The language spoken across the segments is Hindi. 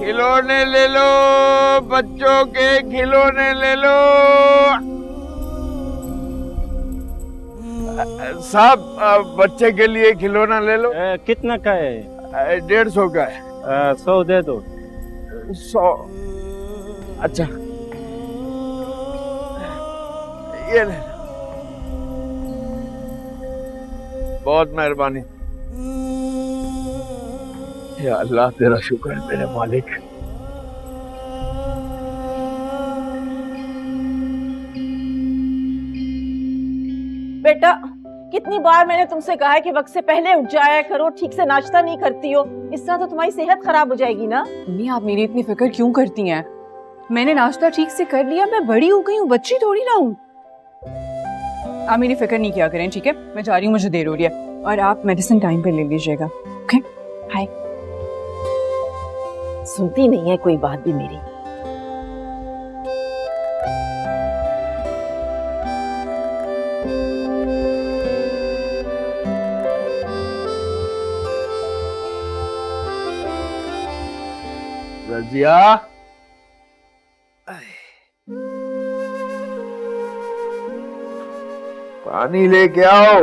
खिलौने ले लो, बच्चों के खिलौने ले लो। साहब बच्चे के लिए खिलौना ले लो। कितना का है? 150 का है। 100 दे दो। 100? अच्छा, ये ले। बहुत मेहरबानी। या अल्लाह तेरा शुक्र है मेरे मालिक। बेटा, कितनी बार मैंने तुमसे कहा है कि वक्त से पहले उठ जाया करो, ठीक से नाश्ता नहीं करती हो, इस तरह तो तुम्हारी सेहत खराब हो जाएगी ना। मम्मी आप मेरी इतनी फिक्र क्यों करती हैं? मैंने नाश्ता ठीक से कर लिया, मैं बड़ी हो गई हूँ, बच्ची थोड़ी ना हूँ। आप मेरी फिक्र नहीं किया करें, ठीक है? मैं जा रही हूँ, मुझे देर हो रही है, और आप मेडिसिन टाइम पे ले लीजिएगा। ओके, हाय। सुनती नहीं है कोई बात भी मेरी। रजिया, पानी लेके आओ।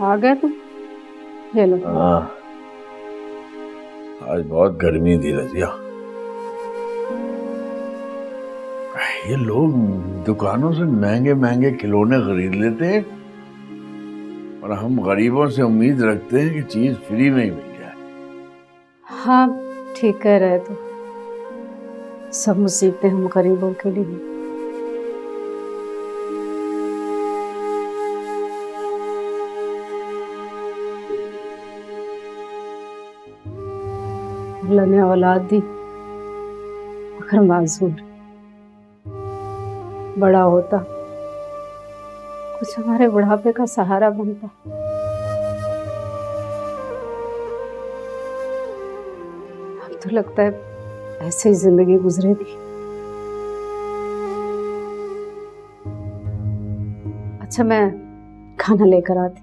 आ गए तुम? ये लो। हाँ, आज बहुत गर्मी थी रजिया। ये लोग दुकानों से महंगे महंगे खिलौने खरीद लेते हैं और हम गरीबों से उम्मीद रखते हैं कि चीज फ्री में ही मिल जाए। हाँ ठीक कह रहे तो, सब मुसीबतें हम गरीबों के लिए। अल्लाह ने औलाद दी मगर माजूर, बड़ा होता कुछ हमारे बुढ़ापे का सहारा बनता। अब तो लगता है ऐसे ही जिंदगी गुजरेगी। अच्छा मैं खाना लेकर आती।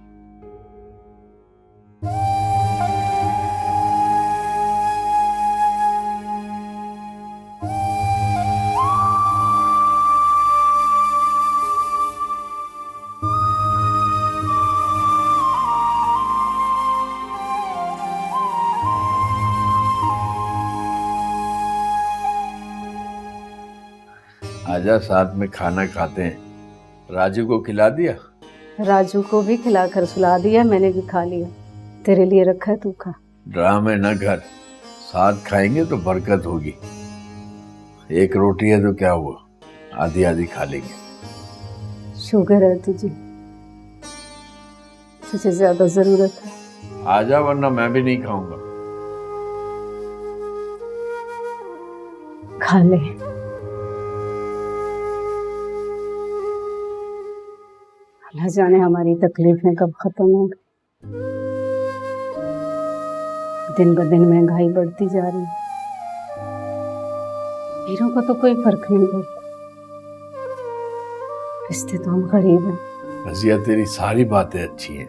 आजा, साथ में खाना खाते हैं। राजू को खिला दिया? राजू को भी खिलाकर सुला दिया, मैंने भी खा लिया। तेरे लिए रखा है, तू खा। ड्रामे न कर, साथ खाएंगे तो बरकत होगी। एक रोटी है तो क्या हुआ, आधी आधी खा लेंगे। शुगर है तुझे, तुझे ज्यादा जरूरत है। आजा वरना मैं भी नहीं खाऊंगा। खा ले। अल्लाह जाने हमारी तकलीफें कब खत्म होंगी। दिन ब दिन महंगाई बढ़ती जा रही है, हीरों को तो कोई फर्क नहीं पड़ता। रिश्ते तो हम गरीब हैं। रजिया, तेरी सारी बातें अच्छी हैं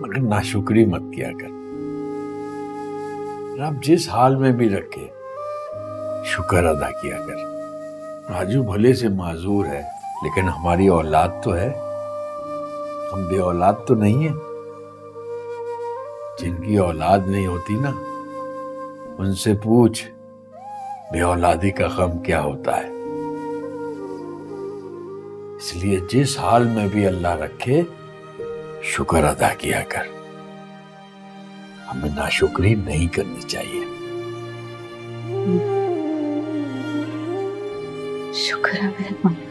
मगर नाशुक्री मत किया कर। रब जिस हाल में भी रखे शुक्र अदा किया कर। राजू भले से माजूर है लेकिन हमारी औलाद तो है, हम बे औलाद तो नहीं है। जिनकी औलाद नहीं होती ना, उनसे पूछ बे औलादी का गम क्या होता है। इसलिए जिस हाल में भी अल्लाह रखे शुक्र अदा किया कर। हमें नाशुक्री नहीं करनी चाहिए। शुक्र है मेरे मालिक।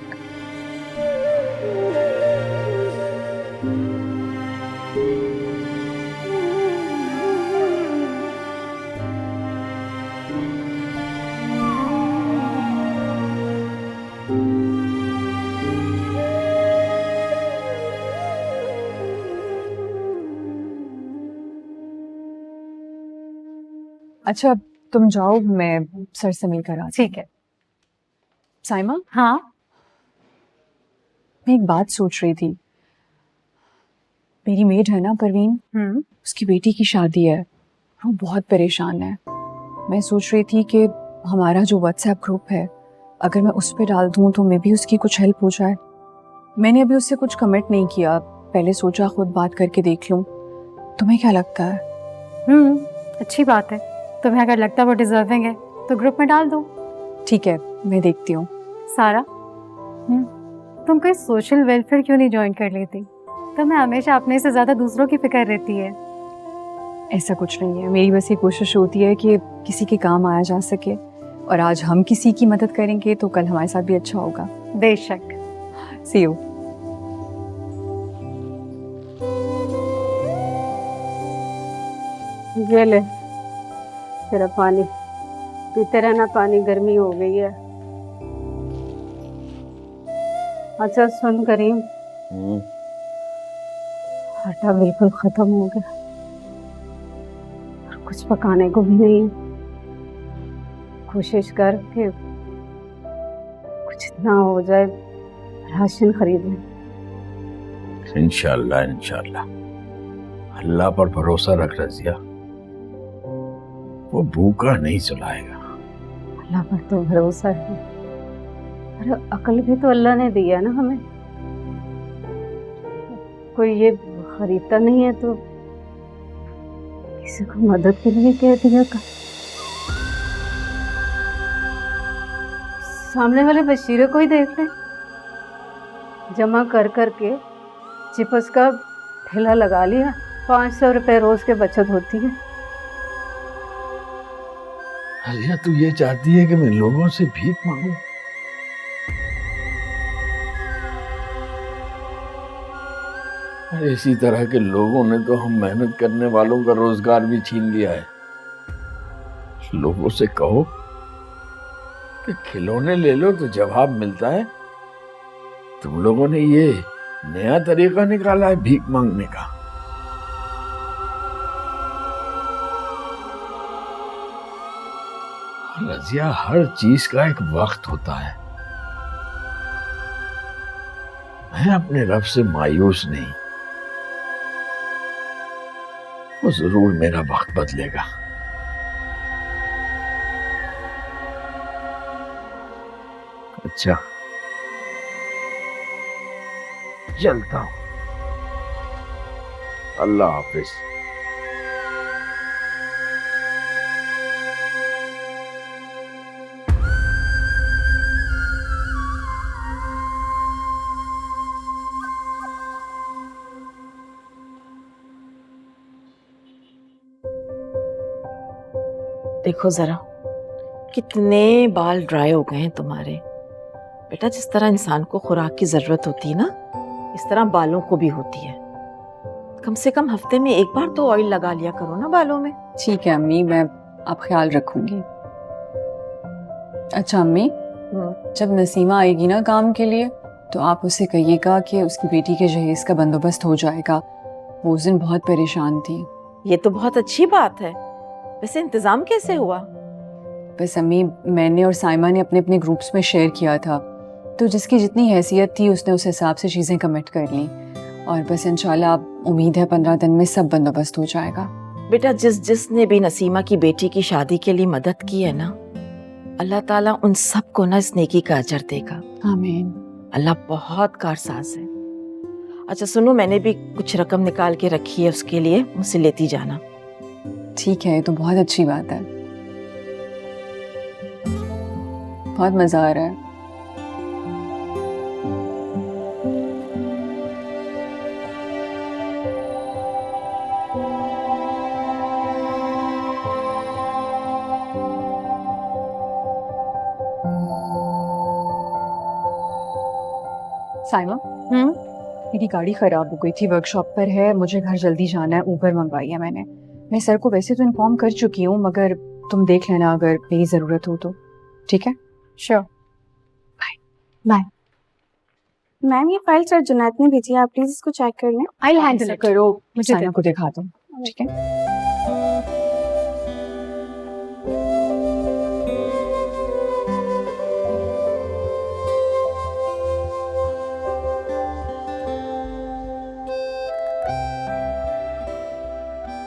अच्छा तुम जाओ, मैं सर से मिलकर आती। ठीक है। साइमा, हाँ मैं एक बात सोच रही थी। मेरी मेड है ना परवीन, उसकी बेटी की शादी है, वो बहुत परेशान है। मैं सोच रही थी कि हमारा जो व्हाट्सएप ग्रुप है अगर मैं उस पर डाल दूँ तो मे भी उसकी कुछ हेल्प हो जाए। मैंने अभी उससे कुछ कमिट नहीं किया, पहले सोचा खुद बात करके देख लूँ। तुम्हें क्या लगता है? अच्छी बात है। तुम्हें अगर लगता है वो डिजर्विंग है तो ग्रुप में डाल दो। ठीक है, मैं देखती हूँ। सारा, तुम कोई सोशल वेलफेयर क्यों नहीं ज्वाइन कर लेती? तुम्हें हमेशा अपने से ज्यादा दूसरों की फिक्र रहती है। ऐसा कुछ नहीं है, मेरी बस ये कोशिश होती है कि किसी के काम आया जा सके, और आज हम किसी की मदद करेंगे तो कल हमारे साथ भी अच्छा होगा। बेशक। सी यू। ये ले तेरा पानी, पीते रहना, पानी गर्मी हो गई है। अच्छा सुन करीम, आटा बिल्कुल खत्म हो गया और कुछ पकाने को भी नहीं है। कोशिश कर कि कुछ इतना हो जाए राशन खरीद लें। इंशाल्लाह इंशाल्लाह, अल्लाह पर भरोसा रख रजिया, वो भूखा नहीं सुलाएगा। अल्लाह पर तो भरोसा है, अरे अकल भी तो अल्लाह ने दिया ना हमें। कोई ये खरीदता नहीं है तो किसी को मदद के लिए कह दिया कर। सामने वाले बशीरे को ही देख ले, जमा कर कर के चिप्स का ठेला लगा लिया। 500 रुपए रोज के बचत होती है। रजिया, तू ये चाहती है कि मैं लोगों से भीख मांगू? इसी तरह के लोगों ने तो हम मेहनत करने वालों का रोजगार भी छीन लिया है। लोगों से कहो कि खिलौने ले लो तो जवाब मिलता है, तुम लोगों ने ये नया तरीका निकाला है भीख मांगने का। रजिया, हर चीज का एक वक्त होता है। मैं अपने रब से मायूस नहीं, वो जरूर मेरा वक्त बदलेगा। अच्छा, चलता हूं। अल्लाह हाफिज। देखो जरा, कितने बाल ड्राई हो गए हैं तुम्हारे। बेटा, जिस तरह इंसान को खुराक की जरूरत होती है ना, इस तरह बालों को भी होती है। कम से कम हफ्ते में एक बार तो ऑयल लगा लिया करो ना बालों में। ठीक है अम्मी, मैं आप ख्याल रखूंगी। अच्छा अम्मी, जब नसीमा आएगी ना काम के लिए तो आप उसे कहिएगा कि उसकी बेटी के जहेज का बंदोबस्त हो जाएगा। वो उस दिन बहुत परेशान थी। ये तो बहुत अच्छी बात है। वैसे इंतजाम कैसे हुआ? बस अम्मी, मैंने और साइमा ने अपने अपने ग्रुप्स में शेयर किया था, तो जिसकी जितनी हैसियत थी उसने उस हिसाब से चीज़ें कमिट कर ली, और बस इंशाल्लाह उम्मीद है 15 दिन में सब बंदोबस्त हो जाएगा। बेटा, जिसने भी नसीमा की बेटी की शादी के लिए मदद की है ना, अल्लाह ताला उन सब को ना इस नेकी का अजर देगा। आमीन। अल्लाह बहुत कारसाज है। अच्छा सुनो, मैंने भी कुछ रकम निकाल के रखी है उसके लिए, मुझसे लेती जाना। ठीक है, ये तो बहुत अच्छी बात है। बहुत मजा आ रहा है। साइमा, मेरी गाड़ी खराब हो गई थी, वर्कशॉप पर है, मुझे घर जल्दी जाना है, ऊबर मंगवाई है मैंने। मैं सर को वैसे तो इन्फॉर्म कर चुकी हूँ, मगर तुम देख लेना अगर मेरी ज़रूरत हो तो। ठीक है? श्योर। Bye bye. मैम, ये फाइल सर जुनैद ने भेजी है, आप प्लीज इसको चेक कर लें। I handle it. करो, मुझे साइना को दिखा दो। ठीक है?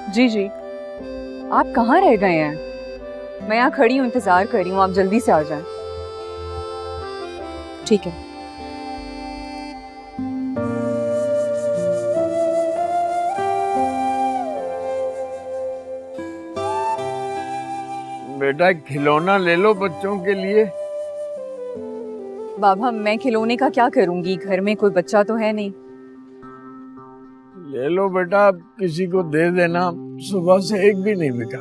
जी जी, आप कहाँ रह गए हैं? मैं यहाँ खड़ी हूँ, इंतजार कर रही हूँ, आप जल्दी से आ जाएं। ठीक है। बेटा खिलौना ले लो बच्चों के लिए। बाबा मैं खिलौने का क्या करूंगी, घर में कोई बच्चा तो है नहीं। ले लो बेटा, किसी को दे देना, सुबह से एक भी नहीं बिका।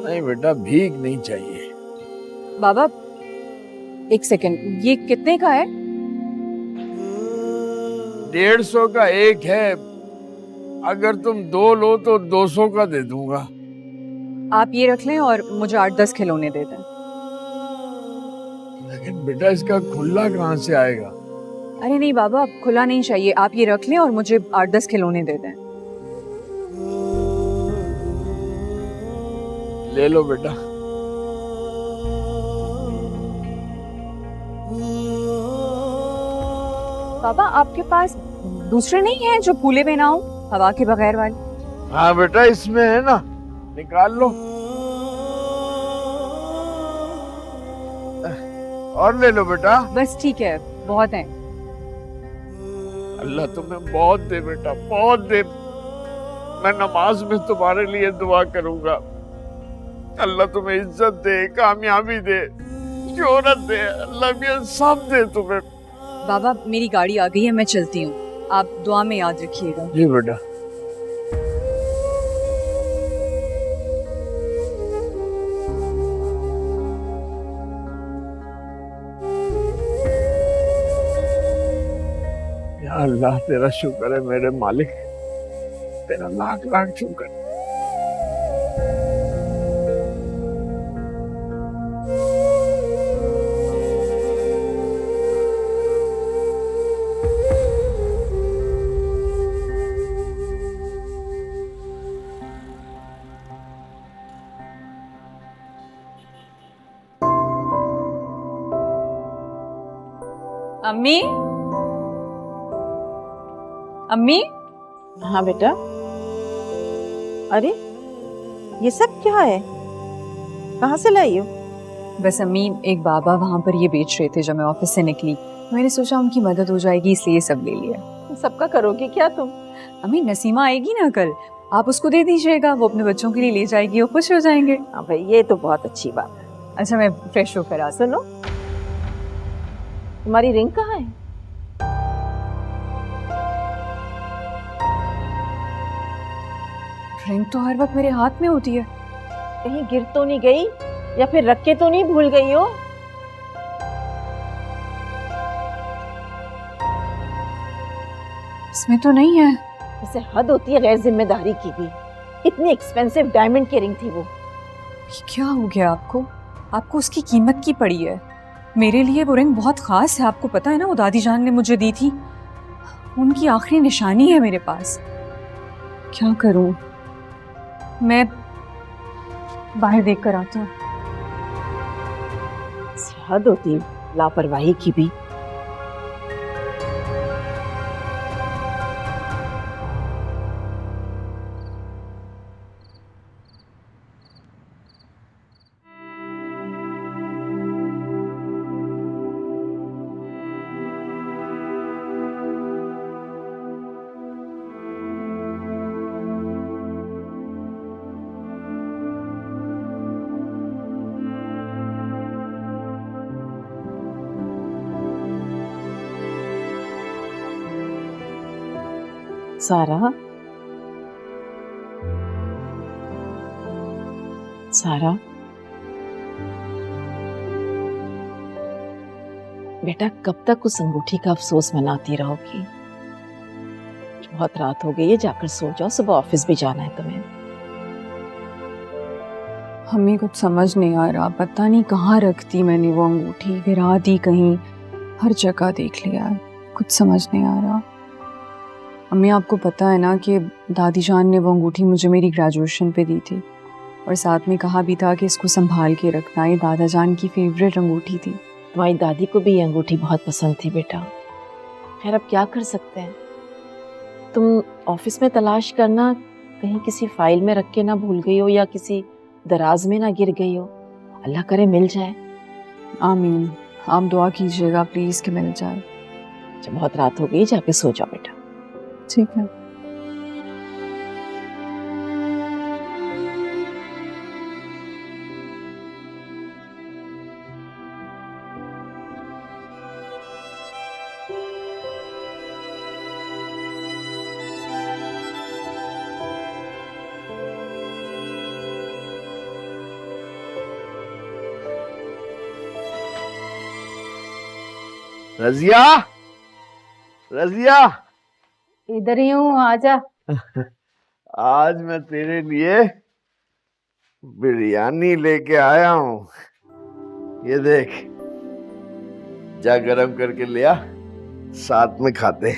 नहीं बेटा, भीख नहीं चाहिए। बाबा एक सेकंड, ये कितने का है? 150 का एक है, अगर तुम 2 लो तो 200 का दे दूंगा। आप ये रख लें और मुझे 8-10 खिलौने दे दें। लेकिन बेटा इसका खुला कहाँ से आएगा? अरे नहीं बाबा, खुला नहीं चाहिए, आप ये रख लें और मुझे 8-10 खिलौने दे दें। ले लो बेटा। बाबा आपके पास दूसरे नहीं है जो फूले में ना हो, हवा के बगैर वाले? हाँ बेटा, इसमें है ना, निकाल लो। और ले लो बेटा। बस ठीक है, बहुत है। अल्लाह तुम्हें बहुत दे बेटा, बहुत दे। मैं नमाज में तुम्हारे लिए दुआ करूंगा। अल्लाह तुम्हें इज्जत दे, कामयाबी दे, शोहरत दे, अल्लाह भी सब दे तुम्हें। बाबा मेरी गाड़ी आ गई है, मैं चलती हूँ, आप दुआ में याद रखिएगा। जी बेटा। या अल्लाह तेरा शुक्र है मेरे मालिक, तेरा लाख लाख शुक्र। अम्मी, अम्मी। हाँ बेटा। अरे ये सब क्या है, कहाँ से लाई हो? बस अम्मी, एक बाबा वहाँ पर ये बेच रहे थे जब मैं ऑफिस से निकली, मैंने सोचा उनकी मदद हो जाएगी इसलिए ये सब ले लिया। सबका करोगी क्या तुम? अम्मी नसीमा आएगी ना कल, आप उसको दे दीजिएगा, वो अपने बच्चों के लिए ले जाएगी, वो खुश हो जाएंगे। हाँ भाई, ये तो बहुत अच्छी बात है। अच्छा मैं फ्रेश होकर आ। सुनो, तुम्हारी रिंग कहाँ है? रिंग तो हर वक्त मेरे हाथ में होती है। कहीं गिर तो नहीं गई या फिर रख के तो नहीं भूल गई हो? इसमें तो नहीं है। जैसे हद होती है गैर जिम्मेदारी की भी। इतनी एक्सपेंसिव डायमंड की रिंग थी वो। ये क्या हो गया आपको? आपको उसकी कीमत की पड़ी है। मेरे लिए वो रिंग बहुत खास है, आपको पता है ना, वो दादी जान ने मुझे दी थी, उनकी आखिरी निशानी है मेरे पास। क्या करूं, मैं बाहर देख कर आता हूँ। हद होती है लापरवाही की भी। सारा, सारा बेटा, कब तक उस अंगूठी का अफसोस मनाती रहोगी? बहुत रात हो गई है, जाकर सो जाओ, सुबह ऑफिस भी जाना है तुम्हें। हमें कुछ समझ नहीं आ रहा, पता नहीं कहाँ रख दी मैंने वो अंगूठी, गिरा दी कहीं, हर जगह देख लिया, कुछ समझ नहीं आ रहा। अम्मी आपको पता है ना कि दादी जान ने वो अंगूठी मुझे मेरी ग्रेजुएशन पे दी थी और साथ में कहा भी था कि इसको संभाल के रखना, ये दादा जान की फेवरेट अंगूठी थी। तुम्हारी दादी को भी ये अंगूठी बहुत पसंद थी बेटा। खैर अब क्या कर सकते हैं। तुम ऑफिस में तलाश करना, कहीं किसी फाइल में रख के ना भूल गई हो या किसी दराज में ना गिर गई हो। अल्लाह करे मिल जाए। आमीन। आप दुआ कीजिएगा प्लीज कि मिल जाए। जब बहुत रात हो गई, जाके सो जाओ बेटा। ठीक है। रजिया, रजिया, इधर ही हूँ, आजा। आज मैं तेरे लिए बिरयानी लेके आया हूँ। ये देख, जा गरम करके ले आ, साथ में खाते।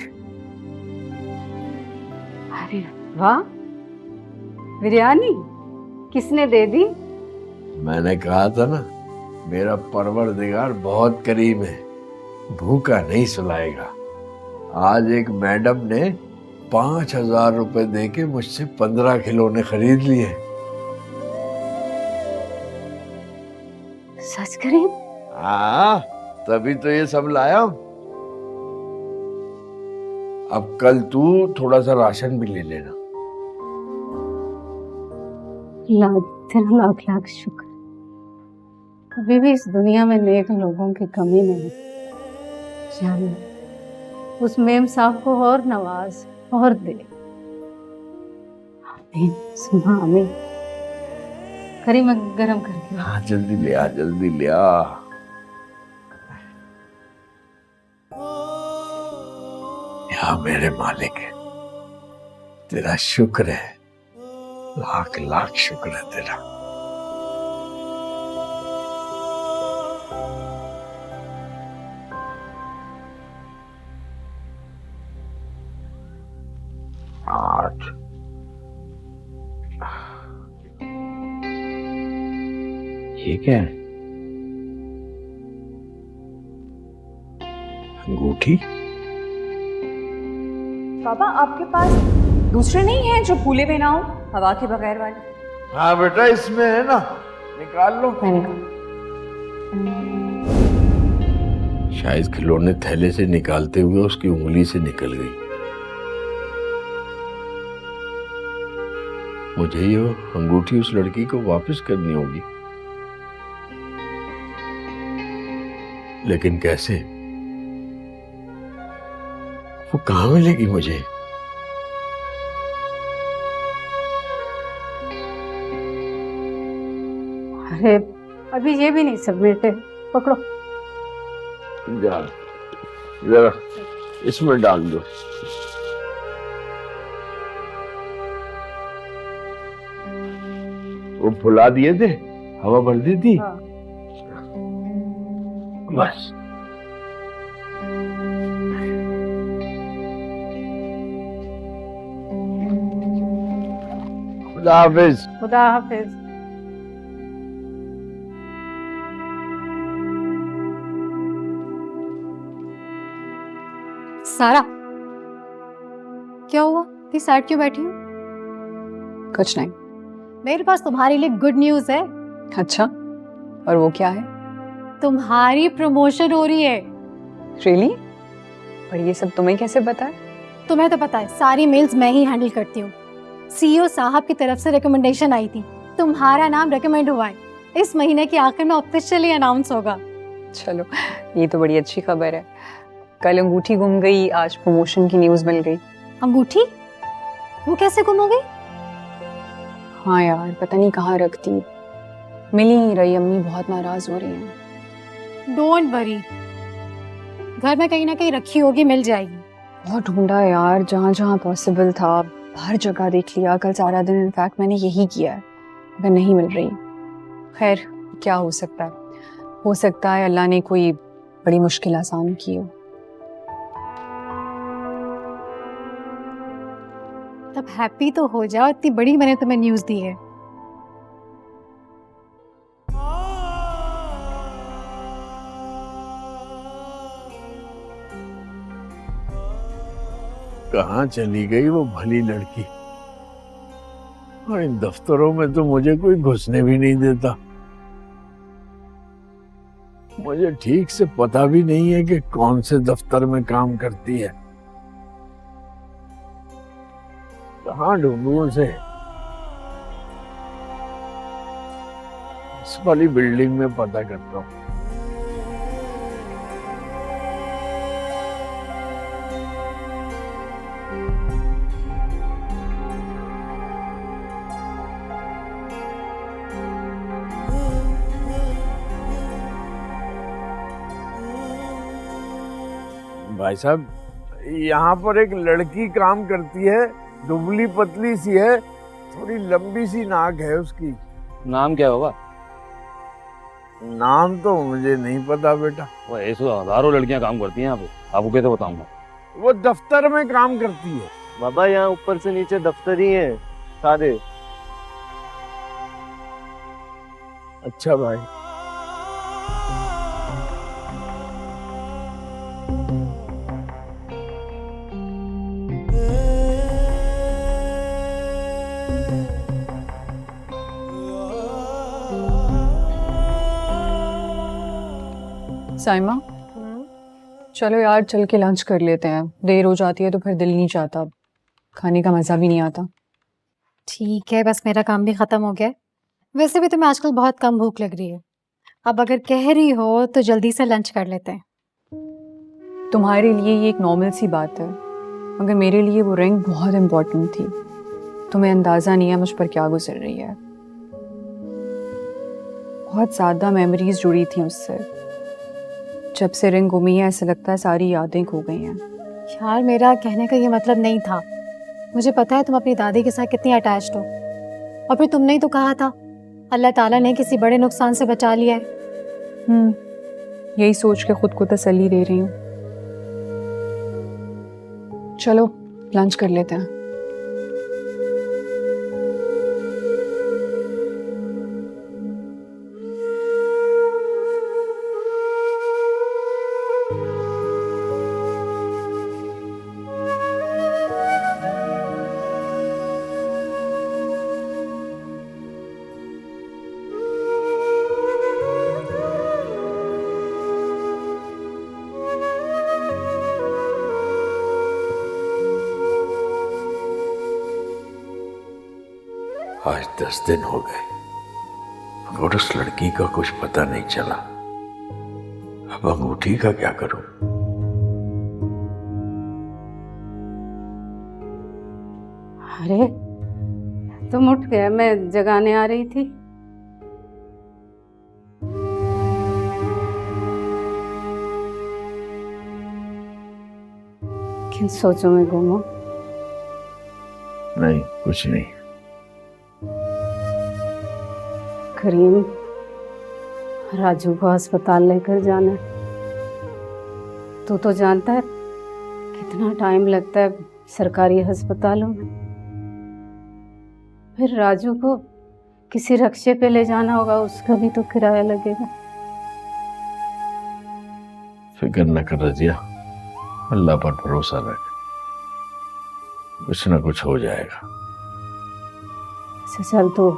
अरे वाह, बिरयानी किसने दे दी? मैंने कहा था ना, मेरा परवरदिगार बहुत करीम है, भूखा नहीं सुलाएगा। आज एक मैडम ने 5,000 रुपए देके मुझसे 15 खिलौने खरीद लिए। सच करें? हाँ, तभी तो ये सब लाया हूं। अब कल तू थोड़ा सा राशन भी ले लेना। तेरा लाख लाख शुक्र। अभी भी इस दुनिया में नेक लोगों की कमी नहीं। उस मेम साहब को और नवाज और दे। आमीन, सुना आमीन। करी मैं गरम करके। हाँ जल्दी ले आ, जल्दी ले आ। या मेरे मालिक, तेरा शुक्र है, लाख लाख शुक्र है तेरा। आठ, ये क्या है? अंगूठी? पापा आपके पास दूसरे नहीं है जो फूले में ना हो, हवा के बगैर वाले? हाँ बेटा, इसमें है ना, निकाल लो। शायद खिलौने थैले से निकालते हुए उसकी उंगली से निकल गई। मुझे ये अंगूठी उस लड़की को वापस करनी होगी, लेकिन कैसे? वो कहाँ मिलेगी मुझे? अरे अभी ये भी नहीं सबमिट है, पकड़ो। जरा इसमें डाल दो। वो फुला दिए थे, हवा भर दी थी। हाँ। बस खुदा हाफिज। खुदा हाफिज। सारा, क्या हुआ? इतनी सैड क्यों बैठी हो? कुछ नहीं। मेरे पास तुम्हारे लिए गुड न्यूज है। अच्छा, और वो क्या है? तुम्हारी प्रमोशन हो रही है। रियली? और ये सब तुम्हें कैसे पता है? तुम्हें तो पता है, सारी मेल्स मैं ही हैंडल करती हूँ। सीईओ साहब की तरफ से रिकमेंडेशन आई थी, तुम्हारा नाम रिकमेंड हुआ है। इस महीने के आखिर में ऑफिशियली अनाउंस होगा। चलो, ये तो बड़ी अच्छी खबर है। कल अंगूठी गुम गई, आज प्रमोशन की न्यूज मिल गई। अंगूठी? वो कैसे गुम हो गई? हाँ यार, पता नहीं कहाँ रख दी, मिल ही नहीं रही। अम्मी बहुत नाराज हो रही हैं। डोंट वरी, घर में कहीं ना कहीं रखी होगी, मिल जाएगी। बहुत ढूंढा यार, जहाँ जहाँ पॉसिबल था, हर जगह देख लिया। कल सारा दिन इनफैक्ट मैंने यही किया है, मगर नहीं मिल रही। खैर, क्या हो सकता है? हो सकता है अल्लाह ने कोई बड़ी मुश्किल आसान की हो। तब हैप्पी तो हो जाओ, इतनी बड़ी मैंने तुम्हें न्यूज दी है। कहाँ चली गई वो भली लड़की? और इन दफ्तरों में तो मुझे कोई घुसने भी नहीं देता। मुझे ठीक से पता भी नहीं है कि कौन से दफ्तर में काम करती है। कहाँ ढूंढूं उसे? इस वाली बिल्डिंग में पता करता हूँ। भाई साहब, यहाँ पर एक लड़की काम करती है, दुबली पतली सी है, थोड़ी लंबी सी नाक है उसकी। नाम क्या होगा? नाम तो मुझे नहीं पता बेटा। वो ऐसे हजारों लड़कियां काम करती हैं यहाँ पे, आपको कैसे बताऊंगा? वो दफ्तर में काम करती है। बाबा यहाँ ऊपर से नीचे दफ्तर ही है सारे। अच्छा भाई। साइमा, चलो यार चल के लंच कर लेते हैं। देर हो जाती है तो फिर दिल नहीं चाहता, खाने का मज़ा भी नहीं आता। ठीक है, बस मेरा काम भी ख़त्म हो गया है। वैसे भी तुम्हें आजकल बहुत कम भूख लग रही है। अब अगर कह रही हो तो जल्दी से लंच कर लेते हैं। तुम्हारे लिए ये एक नॉर्मल सी बात है, मगर मेरे लिए वो रिंग बहुत इम्पोर्टेंट थी। तुम्हें अंदाज़ा नहीं है मुझ पर क्या गुजर रही है। बहुत ज़्यादा मेमोरीज जुड़ी थी उससे। जब से रिंग गुमी है ऐसा लगता है सारी यादें खो गई हैं। यार मेरा कहने का ये मतलब नहीं था। मुझे पता है तुम अपनी दादी के साथ कितनी अटैच्ड हो, और फिर तुमने ही तो कहा था अल्लाह ताला ने किसी बड़े नुकसान से बचा लिया है। यही सोच के खुद को तसल्ली दे रही हूँ। चलो लंच कर लेते हैं। आज 10 दिन हो गए मगर उस लड़की का कुछ पता नहीं चला। अब अंगूठी का क्या करूं? अरे तुम उठ गए, मैं जगाने आ रही थी। किन सोचों में गुम हो? नहीं, कुछ नहीं। करीम, राजू को अस्पताल लेकर जाना है। तू तो जानता है कितना टाइम लगता है सरकारी अस्पतालों में। फिर राजू को किसी रक्शे पे ले जाना होगा, उसका भी तो किराया लगेगा। फिक्र न कर रजिया, अल्लाह पर भरोसा रख, कुछ न कुछ हो जाएगा। अच्छा चल, तो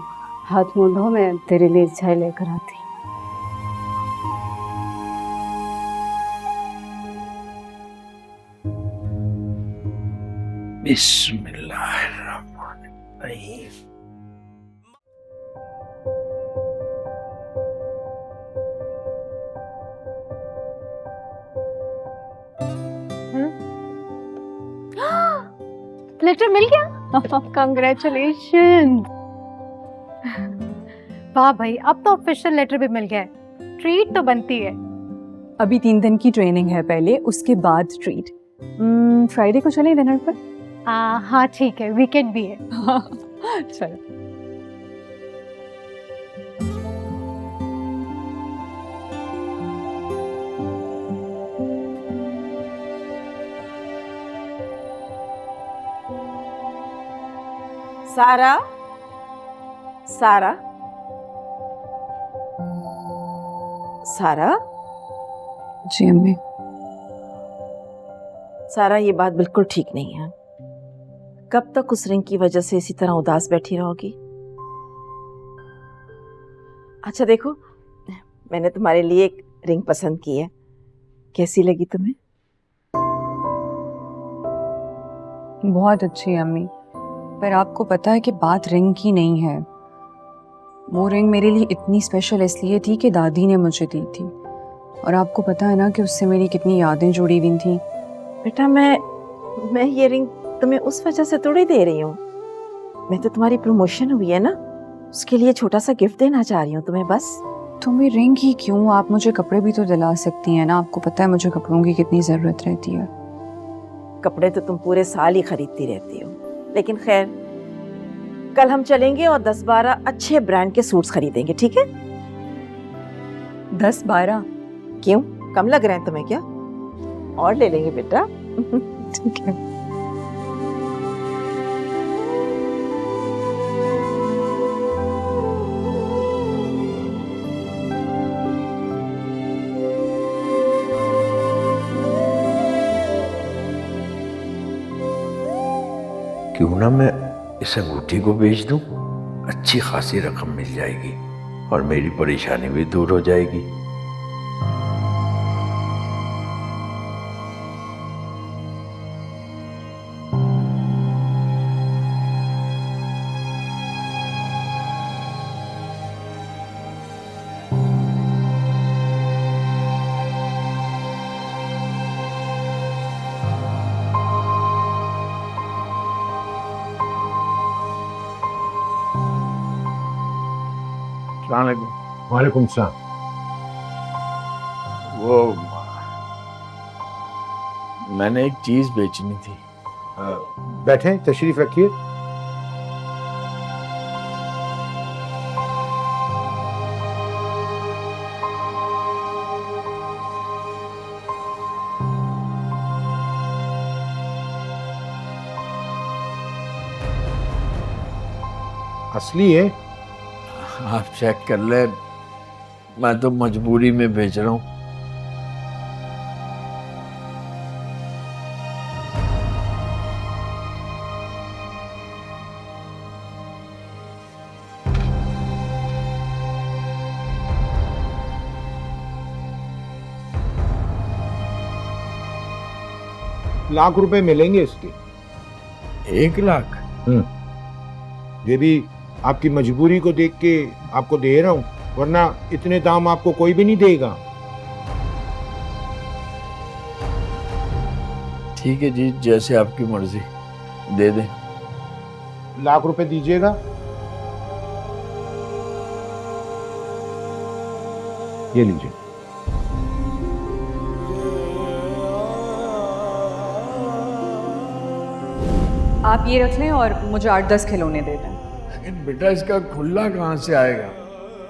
हाथ मुंह धो, मैं तेरे लिए चाय लेकर आती। बिस्मिल्लाहिर्रहमानिर्रहीम। लेटर मिल गया? कंग्रेचुलेशन। वाह भाई, अब तो ऑफिशियल लेटर भी मिल गया है। ट्रीट तो बनती है। अभी 3 दिन की ट्रेनिंग है पहले, उसके बाद ट्रीट। फ्राइडे को चलें डिनर पर? हाँ ठीक है, वीकेंड भी है। चलो। सारा, सारा, सारा, जी अम्मी। सारा, ये बात बिल्कुल ठीक नहीं है। कब तक उस रिंग की वजह से इसी तरह उदास बैठी रहोगी? अच्छा देखो, मैंने तुम्हारे लिए एक रिंग पसंद की है, कैसी लगी तुम्हें? बहुत अच्छी है अम्मी, पर आपको पता है कि बात रिंग की नहीं है। वो रिंग मेरे लिए इतनी स्पेशल इसलिए थी कि दादी ने मुझे दी थी, और आपको पता है ना कि उससे मेरी कितनी यादें जुड़ी हुई थी। बेटा मैं ये रिंग तुम्हें उस वजह से थोड़ी दे रही हूँ। मैं तो तुम्हारी प्रमोशन हुई है ना, उसके लिए छोटा सा गिफ्ट देना चाह रही हूँ तुम्हें बस। तुम्हें रिंग ही क्यों, आप मुझे कपड़े भी तो दिला सकती हैं ना। आपको पता है मुझे कपड़ों की कितनी ज़रूरत रहती है। कपड़े तो तुम पूरे साल ही खरीदती रहती हो, लेकिन खैर कल हम चलेंगे और 10-12 अच्छे ब्रांड के सूट्स खरीदेंगे, ठीक है? 10-12? क्यों, कम लग रहे हैं तुम्हें क्या? और ले लेंगे बेटा। ठीक है। क्यों ना मैं इस अंगूठी को बेच दूं, अच्छी खासी रकम मिल जाएगी और मेरी परेशानी भी दूर हो जाएगी। वालेकुम सलाम। वो मैंने एक चीज बेचनी थी। बैठे, तशरीफ रखिए। असली है? आप चेक कर ले, मैं तो मजबूरी में बेच रहा हूँ। लाख रुपए मिलेंगे इसके। 1 लाख? ये भी आपकी मजबूरी को देख के आपको दे रहा हूं, वरना इतने दाम आपको कोई भी नहीं देगा। ठीक है जी, जैसे आपकी मर्जी, दे दें। लाख रुपए दीजिएगा। ये लीजिए। आप ये रख लें और मुझे 8-10 खिलौने दे दें। लेकिन बेटा इसका खुला कहाँ से आएगा?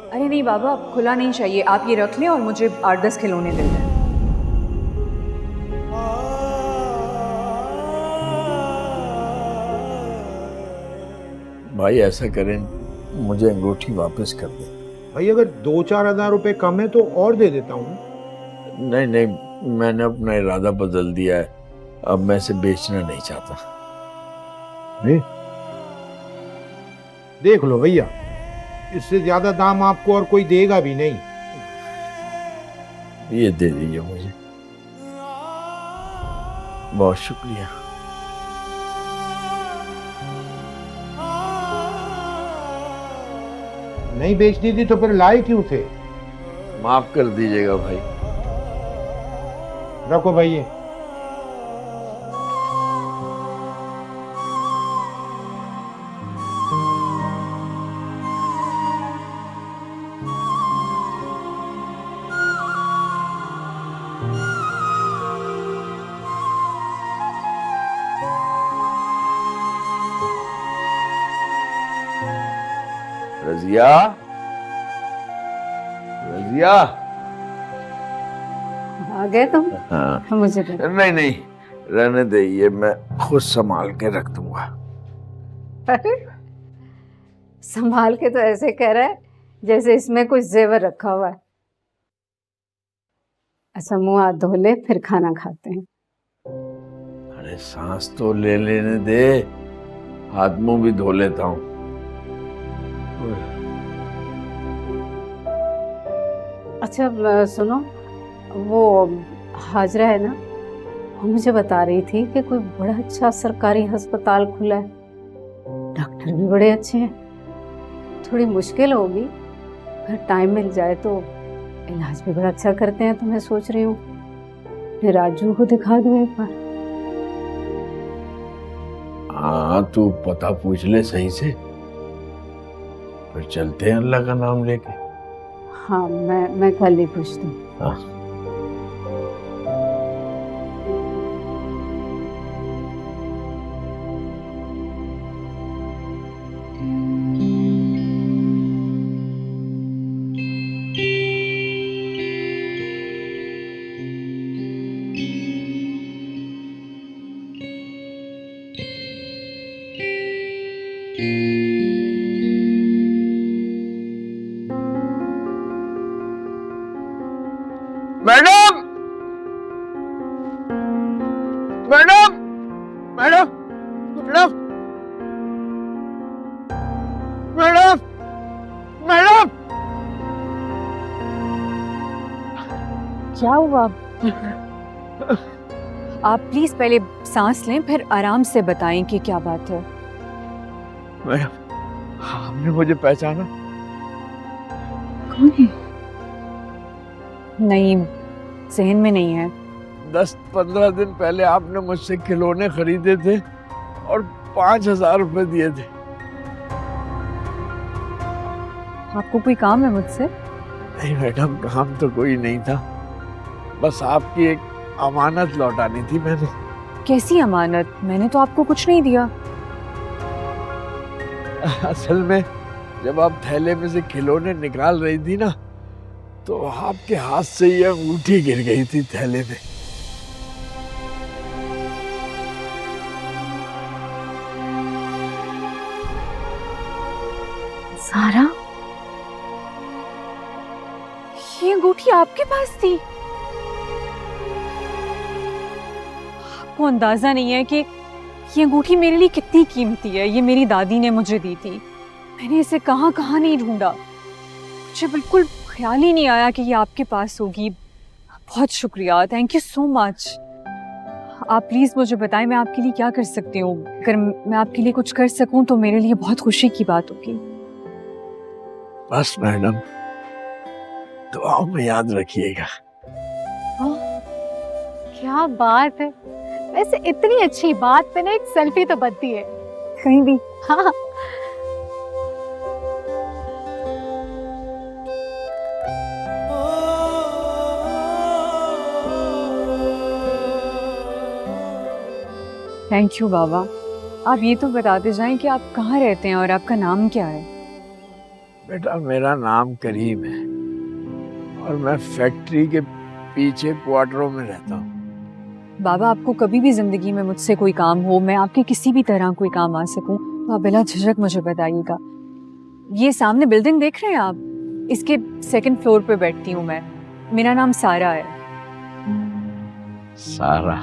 अरे नहीं बाबा, खुला नहीं चाहिए, आप ये रख लें और मुझे 8-10 खिलौने दे दें। भाई ऐसा करें, मुझे अंगूठी वापस कर दे। भाई अगर 2-4 हजार रुपए कम है तो और दे देता हूँ। नहीं नहीं, मैंने अपना इरादा बदल दिया है, अब मैं इसे बेचना नहीं चाहता। देख लो भैया, इससे ज्यादा दाम आपको और कोई देगा भी नहीं। ये दे दीजिए मुझे, बहुत शुक्रिया। नहीं बेचनी थी तो फिर लाए क्यों थे? माफ कर दीजिएगा भाई। रखो भाई ये। रजिया, रजिया। आ गए तुम? हाँ। मुझे नहीं नहीं, रहने दे, ये मैं खुद संभाल के रख दूंगा। अरे संभाल के तो ऐसे कह रहा है जैसे इसमें कुछ जेवर रखा हुआ है। अच्छा मुंह हाथ धो ले, फिर खाना खाते हैं। अरे सांस तो ले लेने दे, हाथ मुंह भी धो लेता हूँ। अच्छा सुनो, वो हाजरा है ना, वो मुझे बता रही थी कि कोई बड़ा अच्छा सरकारी अस्पताल खुला है, डॉक्टर भी बड़े अच्छे हैं। थोड़ी मुश्किल होगी, अगर टाइम मिल जाए तो इलाज भी बड़ा अच्छा करते हैं। तो मैं सोच रही हूँ अपने राजू को दिखा दूँ एक बार। हाँ, तू पता पूछ ले सही से, फिर चलते हैं अल्लाह का नाम लेके। हाँ, मैं कल ही पूछती हूँ। हाँ। Madam, madam, madam, madam, madam, madam, क्या हुआ? आप प्लीज पहले सांस लें, फिर आराम से बताएं कि क्या बात है। मैडम, आपने मुझे पहचाना? कौन है? नहीं, जहन में नहीं है। 10-15 दिन पहले आपने मुझसे खिलौने खरीदे थे और 5,000 रुपए दिए थे। आपको कोई काम है मुझसे? नहीं मैडम, काम तो कोई नहीं था, बस आपकी एक अमानत लौटानी थी मैंने। कैसी अमानत? मैंने तो आपको कुछ नहीं दिया। असल में जब आप थैले में से खिलौने निकाल रही थी ना, तो आपके हाथ से ये अंगूठी गिर गई थी थैले में। सारा, ये अंगूठी आपके पास थी? आपको अंदाजा नहीं है कि ये अंगूठी मेरे लिए कितनी कीमती है। ये मेरी दादी ने मुझे दी थी। मैंने इसे कहाँ कहाँ नहीं ढूंढा, मुझे बिल्कुल ख्याल ही नहीं आया कि ये आपके पास होगी। बहुत शुक्रिया, थैंक यू सो मच। आप प्लीज मुझे बताएं मैं आपके लिए क्या कर सकती हूँ। अगर मैं आपके लिए कुछ कर सकूं तो मेरे लिए बहुत खुशी की बात होगी। बस मैडम, दुआओं में याद रखिएगा। क्या बात है, वैसे इतनी अच्छी बात पे ना एक सेल्फी तो बनती है कहीं भी। हाँ, थैंक यू बाबा। आप ये तो बताते जाएं कि आप कहाँ रहते हैं और आपका नाम क्या है? बेटा, मेरा नाम करीम है और मैं फैक्ट्री के पीछे क्वार्टरों में रहता हूँ। बाबा, आपको कभी भी जिंदगी में मुझसे कोई काम हो, मैं आपके किसी भी तरह कोई काम आ सकूं, तो आप बिना झिझक मुझे बताइएगा। ये सामने बिल्डिंग देख रहे हैं आप, इसके 2nd फ्लोर पे बैठती हूँ मैं। मेरा नाम सारा है। सारा?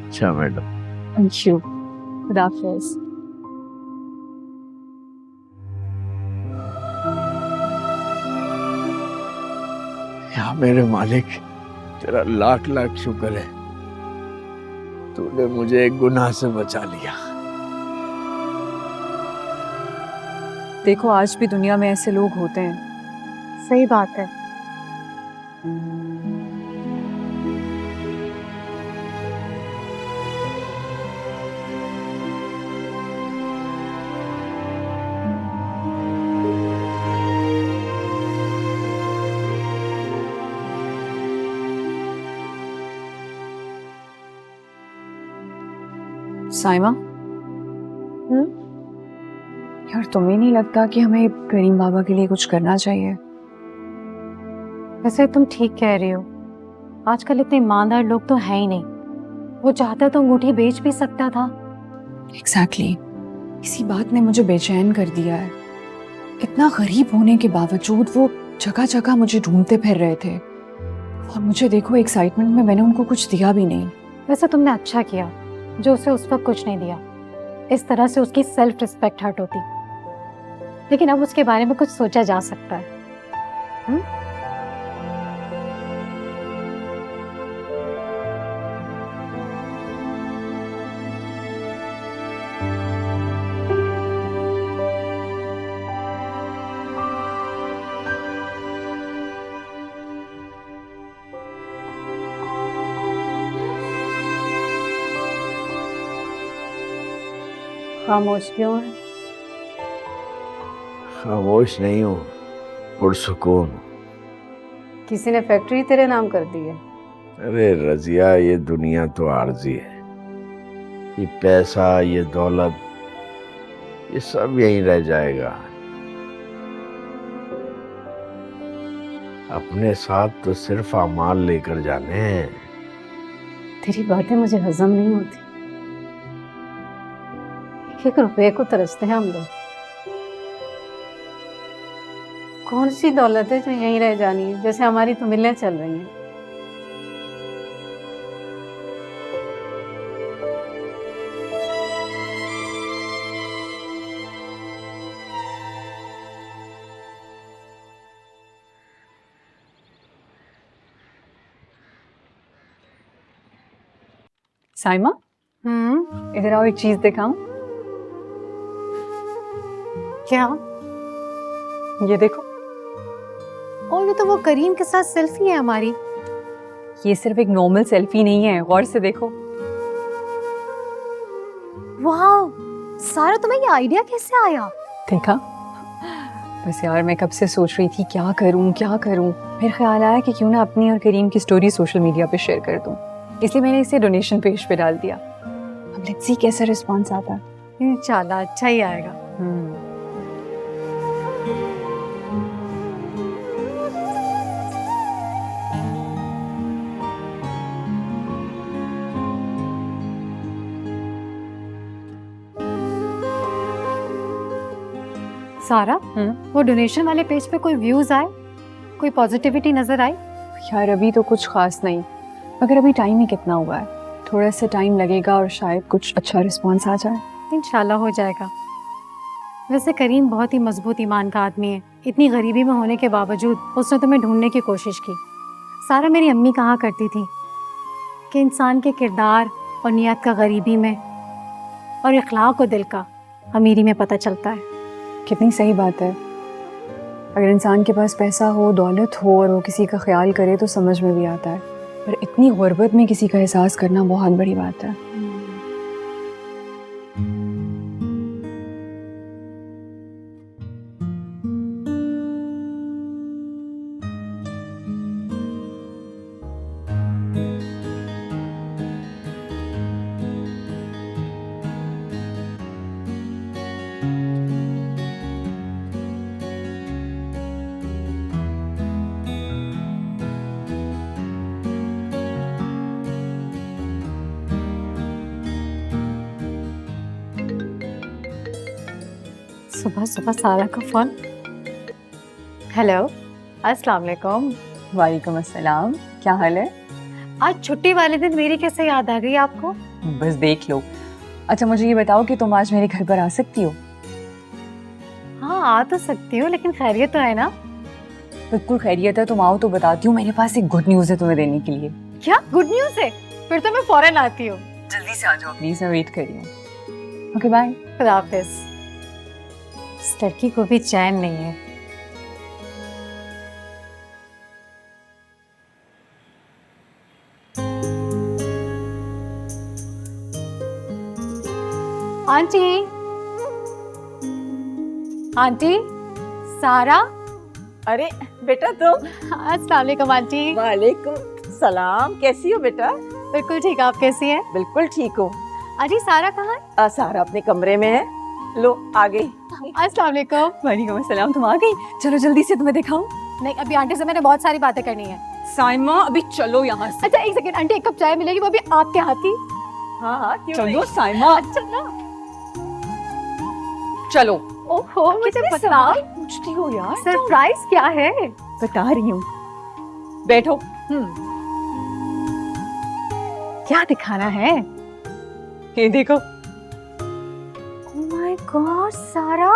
अच्छा मैडम। Thank you. खुदा हाफिज़। या मेरे मालिक, तेरा लाख लाख शुक्र है, तूने मुझे एक गुनाह से बचा लिया। देखो, आज भी दुनिया में ऐसे लोग होते हैं। सही बात है। साइमा, यार तुम्हें नहीं लगता कि हमें करीम बाबा के लिए कुछ करना चाहिए? वैसे तुम ठीक कह रही हो, आजकल इतने ईमानदार लोग तो हैं ही नहीं। वो चाहता तो अंगूठी बेच भी सकता था। एग्जैक्टली। इसी बात ने मुझे बेचैन कर दिया है। इतना गरीब होने के बावजूद वो जगह जगह मुझे ढूंढते फिर रहे थे, और मुझे देखो एक्साइटमेंट में मैंने उनको कुछ दिया भी नहीं। वैसे तुमने अच्छा किया जो उसे उस वक्त कुछ नहीं दिया। इस तरह से उसकी सेल्फ रिस्पेक्ट हर्ट होती। लेकिन अब उसके बारे में कुछ सोचा जा सकता है। खामोश क्यों है? खामोश नहीं हूँ, पुरसुकून हूँ। किसी ने फैक्ट्री तेरे नाम कर दी है? अरे रजिया, ये दुनिया तो आर्जी है। ये पैसा, ये दौलत, ये सब यहीं रह जाएगा। अपने साथ तो सिर्फ अमाल लेकर जाने हैं। तेरी बातें मुझे हजम नहीं होती। एक रुपए को तरसते हैं हम लोग। कौन सी दौलत है जो यहीं रह जानी है? जैसे हमारी तो मिलें चल रही हैं। साइमा, इधर आओ, एक चीज दिखाऊं। क्या? ये देखो। और ये तो वो करीम के साथ सेल्फी है हमारी। ये सिर्फ एक नॉर्मल सेल्फी नहीं है, गौर से देखो। वाह, सारा तुम्हें ये आइडिया कैसे आया? देखा? बस यार, मैं कब से सोच रही थी क्या करूं क्या करूं। फिर ख्याल आया कि क्यों ना अपनी और करीम की स्टोरी सोशल मीडिया पे शेयर कर दूं। इसलिए मैंने इसे डोनेशन पेज पे डाल दिया। अब लेट्स सी कैसा रिस्पांस आता है। इंशाल्लाह अच्छा ही आएगा। सारा, वो डोनेशन वाले पेज पे कोई व्यूज आए, कोई पॉजिटिविटी नजर आई? यार अभी तो कुछ खास नहीं, मगर अभी टाइम ही कितना हुआ है। थोड़ा सा टाइम लगेगा और शायद कुछ अच्छा रिस्पांस आ जाए। इंशाल्लाह हो जाएगा। वैसे करीम बहुत ही मजबूत ईमान का आदमी है। इतनी गरीबी में होने के बावजूद उसने तुम्हें ढूंढने की कोशिश की। सारा, मेरी अम्मी कहा करती थी कि इंसान के किरदार और नियत का गरीबी में और इखलाक और दिल का अमीरी में पता चलता है। कितनी सही बात है। अगर इंसान के पास पैसा हो, दौलत हो और वो किसी का ख्याल करे तो समझ में भी आता है, पर इतनी गुर्बत में किसी का एहसास करना बहुत बड़ी बात है। सुबह सुबह सारा का फोन। हेलो, अस्सलाम वालेकुम। वालेकुम अस्सलाम, क्या हाल है? आज छुट्टी वाले दिन मेरी कैसे याद आ गई आपको? बस देख लो। अच्छा मुझे ये बताओ कि तुम आज मेरे घर पर आ सकती हो? हाँ, आ तो सकती हूँ, लेकिन खैरियत तो है ना? बिल्कुल खैरियत है। तुम आओ तो बताती हूँ, मेरे पास एक गुड न्यूज़ है तुम्हें देने के लिए। क्या गुड न्यूज़ है? फिर तो मैं फौरन आती हूँ। जल्दी से आ जाओ प्लीज, मैं वेट कर रही हूँ। Okay bye. खुदा हाफिज। इस लड़की को भी चैन नहीं है। आंटी, आंटी, सारा। अरे बेटा, तुम? अस्सलाम वालेकुम आंटी। वालेकुम सलाम। कैसी हो बेटा? बिल्कुल ठीक, आप कैसी हैं? बिल्कुल ठीक हूँ। आंटी, सारा कहाँ है? सारा अपने कमरे में है। लो आ गई। अस्सलाम वालेकुम। वालेकुम अस्सलाम, तुम आ गई? चलो जल्दी से तुम्हें दिखाऊं। नहीं, अभी आंटी से मैंने बहुत सारी बातें करनी है। साइमा अभी चलो यहाँ से। अच्छा एक सेकंड आंटी, एक कप चाय मिलेगी, वो भी आपके हाथ की? हाँ हाँ, क्यों चलो नहीं? साइमा चलो। चलो। ओहो, मुझे पता। पूछती हो यार, सरप्राइज क्या है? बता रही हूँ। बैठो। क्या दिखाना है? ये देखो। गॉड सारा,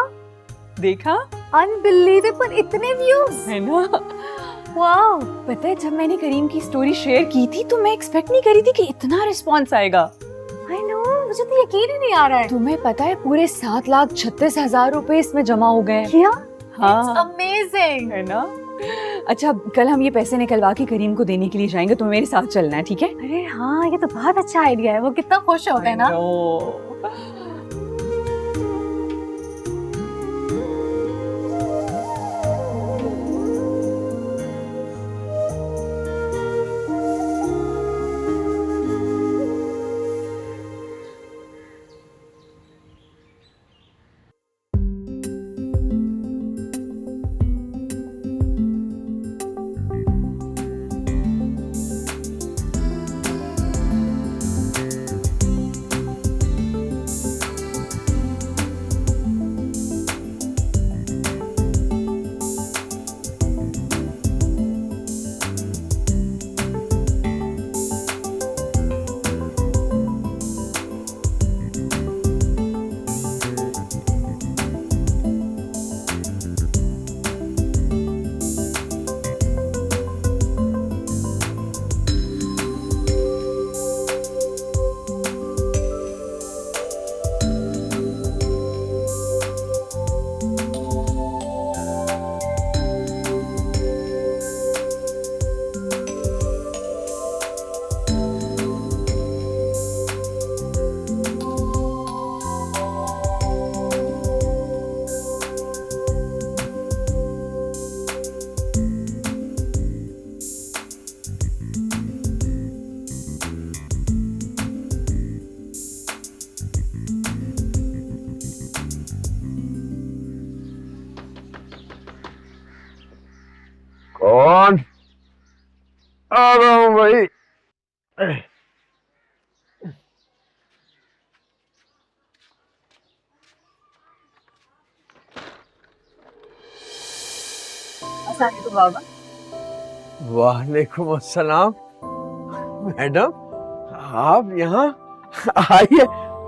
देखा अनबिलीवेबल, इतने व्यूज। है ना? वाओ। पता है जब मैंने करीम की स्टोरी शेयर की थी तो मैं एक्सपेक्ट नहीं करी थी कि इतना रिस्पॉन्स आएगा। आई नो, मुझे तो यकीन ही नहीं आ रहा है। तुम्हें पता है पूरे 7,36,000 रुपए इसमें जमा हो गए हैं। क्या? हाँ अमेजिंग। है ना? अच्छा कल हम ये पैसे निकलवा के करीम को देने के लिए जाएंगे, तुम्हें मेरे साथ चलना है, ठीक है? अरे हाँ, ये तो बहुत अच्छा आइडिया है। वो कितना खुश होगा ना। कौन? आ रहा हूँ भाई। अस्सलामुअलैकुम बाबा। वालेकुम अस्सलाम। मैडम आप यहाँ आइए,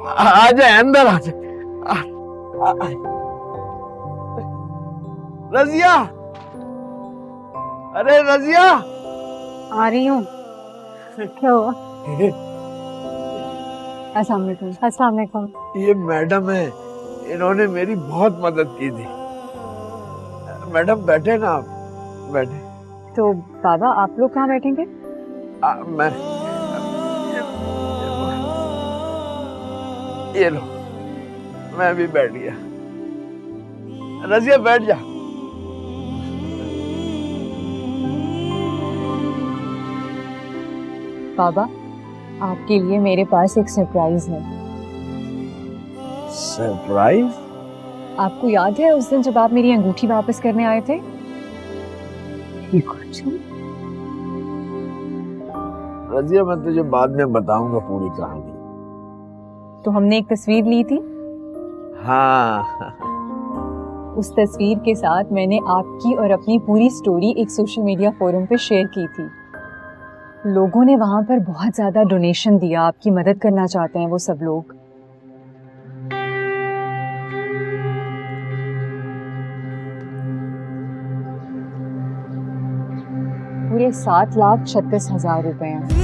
आ जाए अंदर, आ जाए। रजिया, अरे रजिया। आ रही हूँ। क्या हुआ? अस्सलाम वालेकुम। अस्सलाम वालेकुम। ये मैडम है, इन्होंने मेरी बहुत मदद की थी। मैडम बैठे ना आप, बैठे। तो बाबा आप लोग कहाँ बैठेंगे? मैं ये लो, मैं भी बैठ गया। रजिया बैठ जा। बाबा आपके लिए मेरे पास एक सरप्राइज है। सरप्राइज? आपको याद है उस दिन जब आप मेरी अंगूठी वापस करने आए थे? रजिया मैं तुझे बाद में बताऊंगा पूरी कहानी। तो हमने एक तस्वीर ली थी। हाँ, उस तस्वीर के साथ मैंने आपकी और अपनी पूरी स्टोरी एक सोशल मीडिया फोरम पे शेयर की थी। लोगों ने वहां पर बहुत ज्यादा डोनेशन दिया, आपकी मदद करना चाहते हैं वो सब लोग। पूरे 7,36,000 रुपए हैं।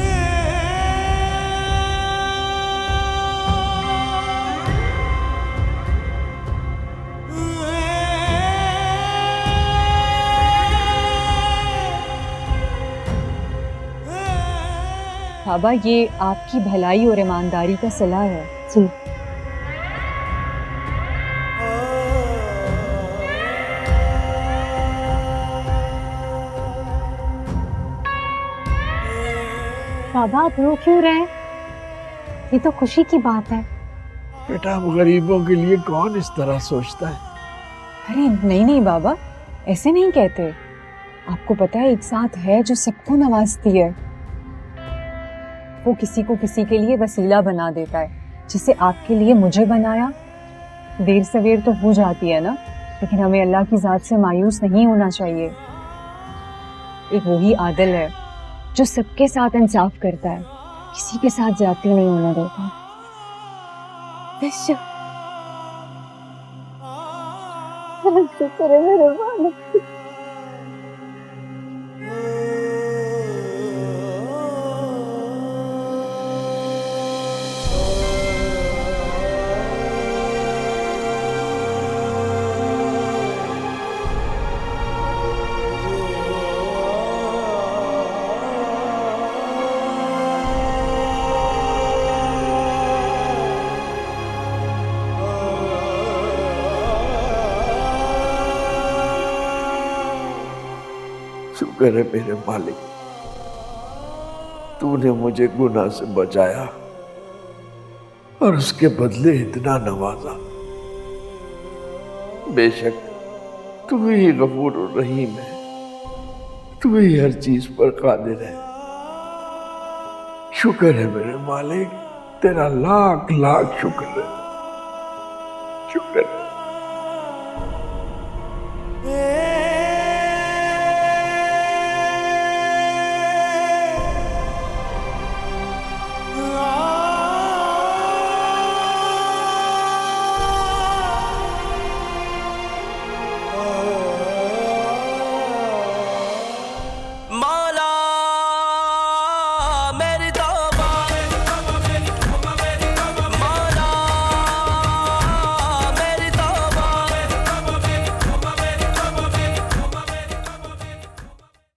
बाबा ये आपकी भलाई और ईमानदारी का सिला है। जी। बाबा आप रो क्यों रहे हैं? ये तो खुशी की बात है। बेटा गरीबों के लिए कौन इस तरह सोचता है? अरे नहीं नहीं बाबा, ऐसे नहीं कहते। आपको पता है एक साथ है जो सबको नवाजती है। वो किसी को किसी के लिए वसीला बना देता है, जिसे आपके लिए मुझे बनाया। देर सवेर तो हो जाती है ना, लेकिन हमें अल्लाह की ज़ात से मायूस नहीं होना चाहिए। एक वही आदिल है जो सबके साथ इंसाफ करता है, किसी के साथ ज्यादती नहीं होने देता। शुक्र है मेरे मालिक। शुक्र है मेरे मालिक, तूने मुझे गुनाह से बचाया और उसके बदले इतना नवाजा। बेशक तू ही गफूर और रहीम है, तू ही हर चीज पर कादिर है। शुक्र है मेरे मालिक, तेरा लाख लाख शुक्र है, शुक्र है।